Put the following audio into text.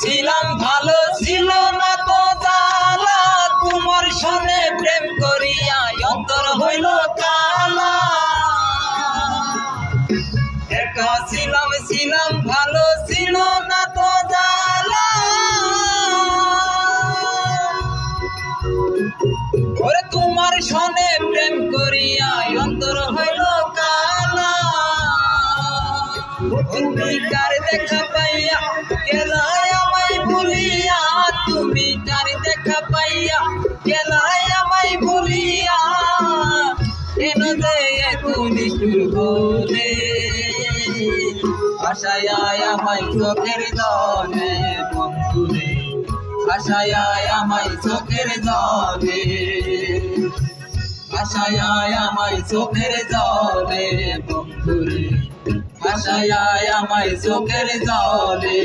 ছিলাম ভালো ছিল না তো জালা, তোমার সনে প্রেম করিয়া অন্তর হইল কালা। একা ছিলাম ভালো ছিল না তো জালা, ওরে তোমার সনে প্রেম করিয়া অন্তর হইল কালা। তুমি কার দেখা পাইয়া গেলাই আমায় ভুলিয়া, তুমি কার দেখা পাইয়া গেলাই আমায় ভুলিয়া, কেন যে এত নিষ্ঠুর হলে, আশায় আমায় চোখের জলে বন্ধুরে, আশায় আমায় চোখের জলে, আশায় আমায় চোখের জলে বন্ধুরে, আশায় আমায় চোখের জলে।